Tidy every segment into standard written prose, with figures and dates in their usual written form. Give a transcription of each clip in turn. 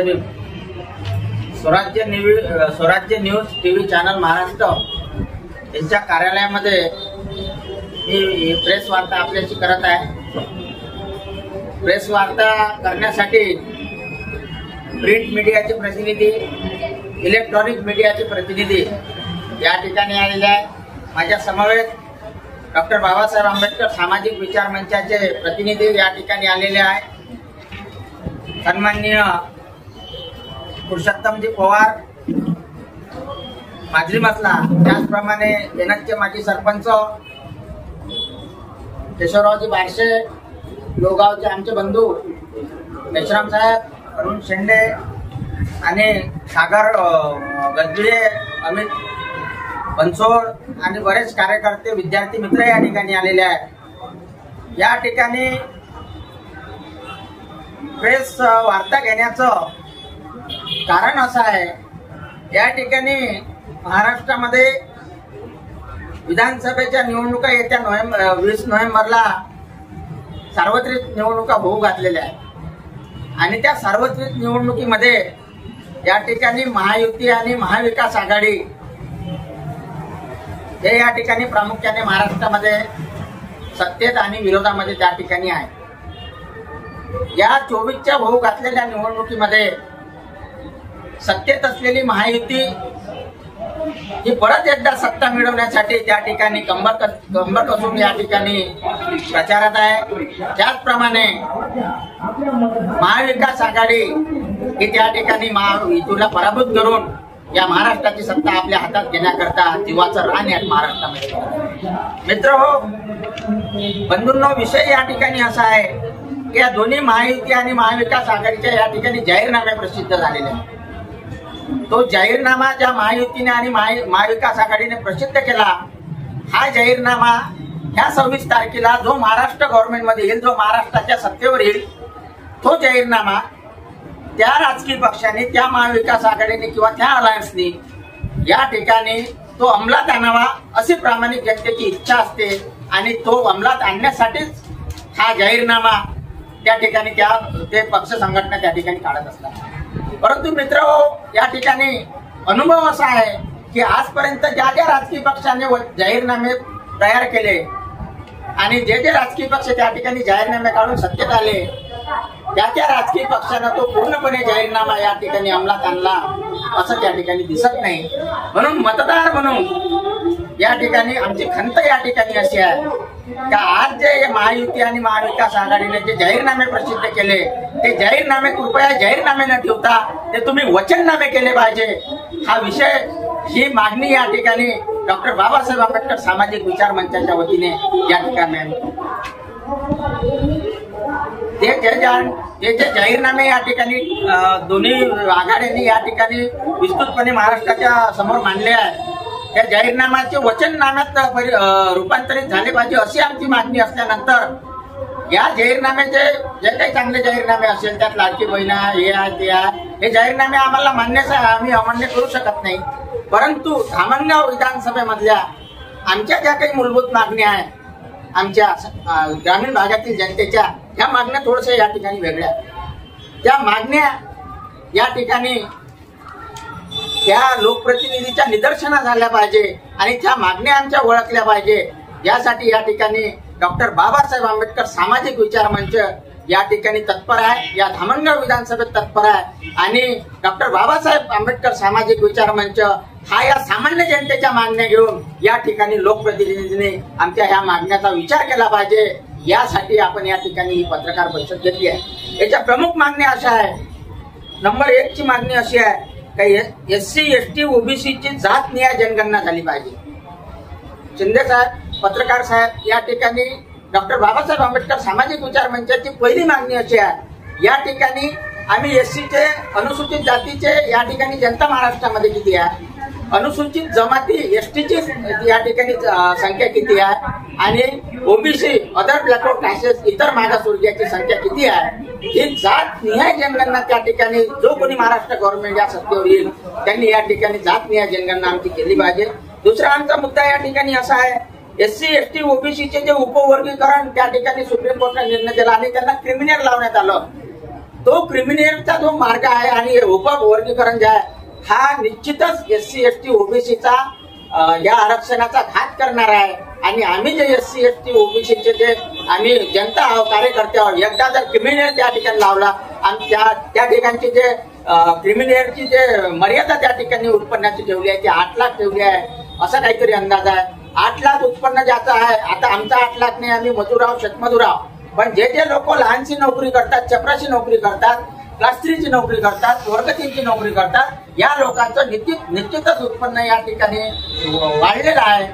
तरी स्वराज्य news TV channel Maharashtra यांच्या कार्यालयामध्ये मी प्रेस वार्ता आपल्याशी करत आहे। प्रेस वार्ता करण्यासाठी प्रिंट मीडियाचे प्रतिनिधी, इलेक्ट्रॉनिक मीडियाचे प्रतिनिधी या ठिकाणी आलेले आहे। माझ्या समवेत डॉक्टर बाबासाहेब आंबेडकर सामाजिक विचार मंचाचे प्रतिनिधी या ठिकाणी आलेले आहेत। सन्माननीय पुरुषोत्तमजी पवार माजली मसला, त्याचप्रमाणे देनकचे माजी सरपंच केशवरावजी बारशे, लोगावचे आमचे बंधू मेश्राम साहेब, अरुण शेंडे आणि सागर गजबिये, अमित बनसोड आणि बरेच कार्यकर्ते, विद्यार्थी मित्र या ठिकाणी आलेले आहेत। या ठिकाणी प्रेस वार्ता घेण्याचं कारण असं आहे, या ठिकाणी महाराष्ट्रामध्ये विधानसभेच्या निवडणुका येत्या 20 नोव्हेंबरला सार्वत्रिक निवडणुका होऊ घातलेल्या आहेत आणि त्या सार्वत्रिक निवडणुकीमध्ये या ठिकाणी महायुती आणि महाविकास आघाडी हे या ठिकाणी प्रामुख्याने महाराष्ट्रामध्ये सत्तेत आणि विरोधामध्ये त्या ठिकाणी आहे। या 24च्या होऊ घातलेल्या निवडणुकीमध्ये सत्तेत असलेली महायुती ही परत एकदा सत्ता मिळवण्यासाठी त्या ठिकाणी कंबर कसून या ठिकाणी प्रचारात आहे। त्याचप्रमाणे महाविकास आघाडी ही त्या ठिकाणी महायुतीला पराभूत करून या महाराष्ट्राची सत्ता आपल्या हातात घेण्याकरता जीवाचं रान या महाराष्ट्रामध्ये। मित्रहो, बंधूंनो, विषय या ठिकाणी असा आहे की या दोन्ही महायुती आणि महाविकास आघाडीच्या या ठिकाणी जाहीरनामे प्रसिद्ध झालेले आहेत। तो जाहीरनामा ज्या महायुतीने आणि महाविकास आघाडीने प्रसिद्ध केला, हा जाहीरनामा ह्या 26 तारखेला जो महाराष्ट्र गव्हर्नमेंटमध्ये येईल, जो महाराष्ट्राच्या सत्तेवर येईल, तो जाहीरनामा त्या राजकीय पक्षाने, त्या महाविकास आघाडीने किंवा त्या अलायन्सने या ठिकाणी तो अंमलात आणावा अशी प्रामाणिक जनतेची इच्छा असते आणि तो अंमलात आणण्यासाठीच हा जाहीरनामा त्या ठिकाणी ते पक्ष संघटना त्या ठिकाणी काढत असतात। परंतु मित्रहो, या ठिकाणी अनुभव असा आहे की आजपर्यंत ज्या राजकीय पक्षाने जाहीरनामे तयार केले आणि जे राजकीय पक्ष त्या ठिकाणी जाहीरनामे काढून सत्तेत आले, त्या राजकीय पक्षानं तो पूर्णपणे जाहीरनामा या ठिकाणी अंमलात आणला असं त्या ठिकाणी दिसत नाही। म्हणून मतदार म्हणून या ठिकाणी आमची खंत या ठिकाणी अशी आहे का आज जे महायुती आणि महाविकास आघाडीने जे जाहीरनामे प्रसिद्ध केले, ते जाहीरनामे कृपया जाहीरनामे न ठेवता ते तुम्ही वचननामे केले पाहिजे। हा विषय, ही मागणी या ठिकाणी डॉक्टर बाबासाहेब आंबेडकर सामाजिक विचार मंचाच्या वतीने या ठिकाणी ते जाहीरनामे या ठिकाणी दोन्ही आघाड्यांनी या ठिकाणी विस्तृतपणे महाराष्ट्राच्या समोर मांडले आहे, त्या जाहीरनाम्याचे वचननाम्यात रूपांतरित झाले पाहिजे अशी आमची मागणी असल्यानंतर या जाहीरनाम्याचे जे काही चांगले जाहीरनामे असेल, त्यात लाडकी बहिणा हे आहे ते आहे, हे जाहीरनामे आम्हाला मान्यच आहे, आम्ही अमान्य करू शकत नाही। परंतु धामणगाव विधानसभेमधल्या आमच्या ज्या काही मूलभूत मागण्या आहेत, आमच्या ग्रामीण भागातील जनतेच्या, ह्या मागण्या थोडशा या ठिकाणी वेगळ्या, त्या मागण्या या ठिकाणी त्या लोकप्रतिनिधीच्या निदर्शनास झाल्या पाहिजे आणि त्या मागण्या आमच्या ओळखल्या पाहिजे। यासाठी या ठिकाणी डॉक्टर बाबासाहेब आंबेडकर सामाजिक विचार मंच या ठिकाणी तत्पर आहे, या धामणगाव विधानसभेत तत्पर आहे आणि डॉक्टर बाबासाहेब आंबेडकर सामाजिक विचार मंच हा या सामान्य जनतेच्या मागण्या घेऊन या ठिकाणी लोकप्रतिनिधींनी आमच्या ह्या मागण्याचा विचार केला पाहिजे। यासाठी आपण या ठिकाणी ही पत्रकार परिषद घेतली आहे। याच्या प्रमुख मागण्या अशा आहे, नंबर 1 ची मागणी अशी आहे की SC ST OBC ची जातनिहाय जनगणना झाली पाहिजे। शिंदे साहेब, पत्रकार साहेब, या ठिकाणी डॉक्टर बाबासाहेब आंबेडकर सामाजिक विचार मंचाची पहिली मागणी अशी आहे, या ठिकाणी आम्ही SC चे, अनुसूचित जातीचे या ठिकाणी जनता महाराष्ट्रामध्ये किती आहे, अनुसूचित जमाती ST ची या ठिकाणी संख्या किती आहे आणि OBC अदर ब्लॅकआउट क्लासेस इतर मागासवर्गीयाची संख्या किती आहे, ही जातनिहाय जनगणना त्या ठिकाणी जो कोणी महाराष्ट्र गव्हर्नमेंट या सत्तेवर येईल त्यांनी या ठिकाणी जातनिहाय जनगणना आमची केली पाहिजे। दुसरा आमचा मुद्दा या ठिकाणी असा आहे, SC ST OBC चे जे उपवर्गीकरण त्या ठिकाणी सुप्रीम कोर्टाने निर्णय दिला आणि त्यांना क्रिमिनल लावण्यात आलं, तो क्रिमिनलचा जो मार्ग आहे आणि उपवर्गीकरण जे आहे हा निश्चितच SC ST ओबीसीचा या आरक्षणाचा घात करणार आहे। आणि आम्ही जे SC ST ओबीसीचे जे आम्ही जनता कार्यकर्ते आहोत, एकदा जर क्रिमिनल त्या ठिकाणी लावला आणि त्या ठिकाणची जे क्रिमिनलची जे मर्यादा त्या ठिकाणी उत्पन्नाची ठेवली आहे ती 8 लाख ठेवली आहे, असा काहीतरी अंदाज आहे। 8 लाख उत्पन्न ज्याचं आहे, आता आमचा 8 लाख नाही, आम्ही मजूर आहोत, शेतमजूर आहोत, पण जे लोक लहानशी नोकरी करतात, चपराशी नोकरी करतात, क्लास 3 ची नोकरी करतात, वर्ग 3 ची नोकरी करतात, या लोकांचं निश्चितच उत्पन्न या ठिकाणी वाढलेलं आहे।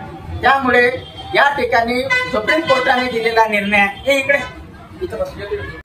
त्यामुळे या ठिकाणी सुप्रीम कोर्टाने दिलेला निर्णय हे इकडे इथं बसले।